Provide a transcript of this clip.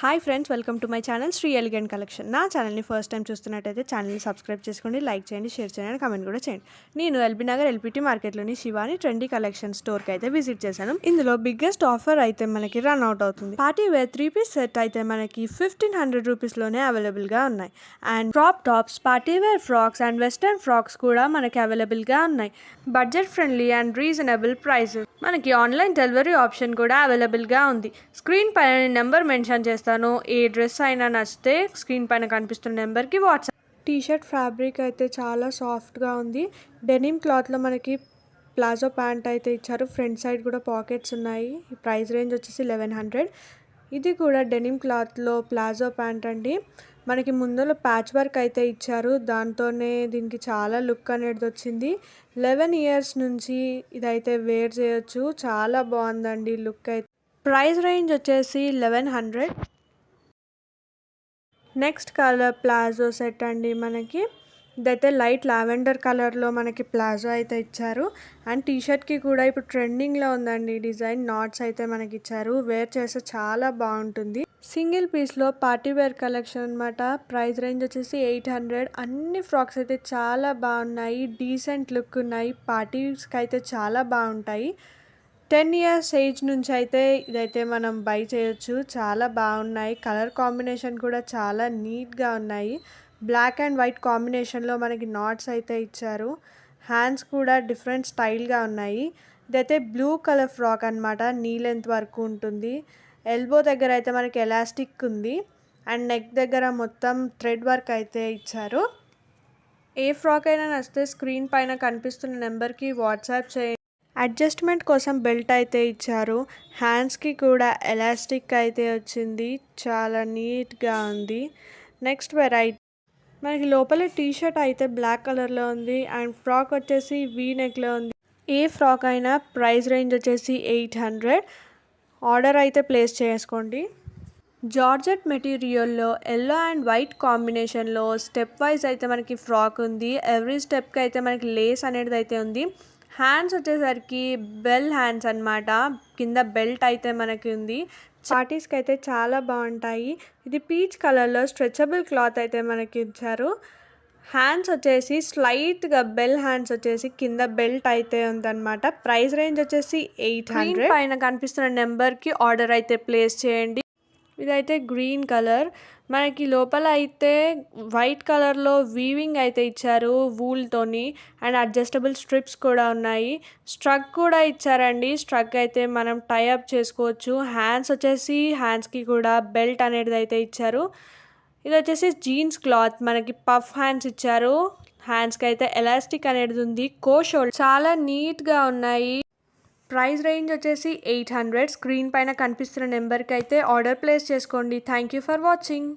Hi friends, welcome to my channel Sri elegant collection. నా ఛానల్ని first time చూస్తున్నట్టయితే ఛానల్ని సబ్స్క్రైబ్ చేసుకోండి, లైక్ చేయండి, షేర్ చేయండి, కామెంట్ కూడా చేయండి. నేను ఎల్బీ నగర్ ఎల్పిటి మార్కెట్లోని శివాని ట్రెండీ కలెక్షన్ స్టోర్కి అయితే విజిట్ చేశాను. ఇందులో బిగ్గెస్ట్ ఆఫర్ అయితే మనకి రన్ అవుట్ అవుతుంది. పార్టీ వేర్ 3-piece సెట్ అయితే మనకి 1500 రూపీస్లోనే అవైలబుల్గా ఉన్నాయి. And crop tops, party wear frocks and western frocks కూడా మనకి అవైలబుల్గా ఉన్నాయి. Budget friendly and reasonable price. మనకి ఆన్లైన్ డెలివరీ ఆప్షన్ కూడా అవైలబుల్గా ఉంది. స్క్రీన్ పైన నెంబర్ మెన్షన్ చేస్తాను. ఏ డ్రెస్ అయినా నచ్చితే స్క్రీన్ పైన కనిపిస్తున్న నెంబర్కి వాట్సాప్. టీషర్ట్ ఫ్యాబ్రిక్ అయితే చాలా సాఫ్ట్గా ఉంది. డెనిమ్ క్లాత్లో మనకి ప్లాజో ప్యాంట్ అయితే ఇచ్చారు. ఫ్రంట్ సైడ్ కూడా పాకెట్స్ ఉన్నాయి. ఈ ప్రైస్ రేంజ్ వచ్చేసి 1100. ఇది కూడా డెనిమ్ క్లాత్లో ప్లాజో ప్యాంట్ అండి. మనకి ముందులో ప్యాచ్ వర్క్ అయితే ఇచ్చారు. దాంతోనే దీనికి చాలా లుక్ అనేది వచ్చింది. 11 years నుంచి ఇదైతే వేర్ చేయొచ్చు. చాలా బాగుందండి లుక్ అయితే. ప్రైస్ రేంజ్ వచ్చేసి 1100. నెక్స్ట్ కలర్ ప్లాజో సెట్ అండి. మనకి ఇదైతే లైట్ లావెండర్ కలర్లో మనకి ప్లాజో అయితే ఇచ్చారు. అండ్ టీషర్ట్కి కూడా ఇప్పుడు ట్రెండింగ్లో ఉందండి డిజైన్. నాట్స్ అయితే మనకి ఇచ్చారు. వేర్ చేస్తే చాలా బాగుంటుంది. సింగిల్ పీస్లో పార్టీ వేర్ కలెక్షన్ అనమాట. ప్రైస్ రేంజ్ వచ్చేసి 800. అన్ని ఫ్రాక్స్ అయితే చాలా బాగున్నాయి. డీసెంట్ లుక్ ఉన్నాయి. పార్టీస్కి అయితే చాలా బాగుంటాయి. 10 years ఏజ్ నుంచి అయితే ఇదైతే మనం బై చేయొచ్చు. చాలా బాగున్నాయి. కలర్ కాంబినేషన్ కూడా చాలా నీట్గా ఉన్నాయి. బ్లాక్ అండ్ వైట్ కాంబినేషన్లో మనకి నాట్స్ అయితే ఇచ్చారు. హ్యాండ్స్ కూడా డిఫరెంట్ స్టైల్గా ఉన్నాయి. ఇదైతే బ్లూ కలర్ ఫ్రాక్ అనమాట. నీ లెంత్ వరకు ఉంటుంది. ఎల్బో దగ్గర అయితే మనకి ఎలాస్టిక్ ఉంది. అండ్ నెక్ దగ్గర మొత్తం థ్రెడ్ వర్క్ అయితే ఇచ్చారు. ఏ ఫ్రాక్ అయినా నచ్చితే స్క్రీన్ పైన కనిపిస్తున్న నెంబర్కి వాట్సాప్ చేయండి. అడ్జస్ట్మెంట్ కోసం బెల్ట్ అయితే ఇచ్చారు. హ్యాండ్స్కి కూడా ఎలాస్టిక్ అయితే వచ్చింది. చాలా నీట్గా ఉంది. నెక్స్ట్ వెరైటీ మనకి లోపల టీషర్ట్ అయితే బ్లాక్ కలర్లో ఉంది. అండ్ ఫ్రాక్ వచ్చేసి వీ నెక్లో ఉంది. ఏ ఫ్రాక్ అయినా ప్రైస్ రేంజ్ వచ్చేసి 800. ఆర్డర్ అయితే ప్లేస్ చేసుకోండి. జార్జెట్ మెటీరియల్లో ఎల్లో అండ్ వైట్ కాంబినేషన్లో స్టెప్ వైజ్ అయితే మనకి ఫ్రాక్ ఉంది. ఎవ్రీ స్టెప్కి అయితే మనకి లేస్ అనేది అయితే ఉంది. హ్యాండ్స్ వచ్చేసరికి బెల్ హ్యాండ్స్ అనమాట. కింద బెల్ట్ అయితే మనకి ఉంది. పార్టీస్కి అయితే చాలా బాగుంటాయి. ఇది పీచ్ కలర్లో స్ట్రెచబుల్ క్లాత్ అయితే మనకి ఇచ్చారు. హ్యాండ్స్ వచ్చేసి స్లైట్గా బెల్ హ్యాండ్స్ వచ్చేసి కింద బెల్ట్ అయితే ఉందన్నమాట. ప్రైస్ రేంజ్ వచ్చేసి 800. పైన కనిపిస్తున్న నెంబర్కి ఆర్డర్ అయితే ప్లేస్ చేయండి. ఇదైతే గ్రీన్ కలర్. మనకి లోపల అయితే వైట్ కలర్లో వీవింగ్ అయితే ఇచ్చారు వూల్తోని. అండ్ అడ్జస్టబుల్ స్ట్రిప్స్ కూడా ఉన్నాయి. స్ట్రక్ కూడా ఇచ్చారండి. స్ట్రక్ అయితే మనం టైఅప్ చేసుకోవచ్చు. హ్యాండ్స్ వచ్చేసి హ్యాండ్స్కి కూడా బెల్ట్ అనేది అయితే ఇచ్చారు. ఇది వచ్చేసి జీన్స్ క్లాత్. మనకి పఫ్ హ్యాండ్స్ ఇచ్చారు. హ్యాండ్స్కి అయితే ఎలాస్టిక్ అనేది ఉంది. షోల్డర్ చాలా నీట్గా ఉన్నాయి. ప్రైస్ రేంజ్ వచ్చేసి 800. స్క్రీన్ పైన కనిపిస్తున్న నెంబర్కి అయితే ఆర్డర్ ప్లేస్ చేసుకోండి. Thank you for watching.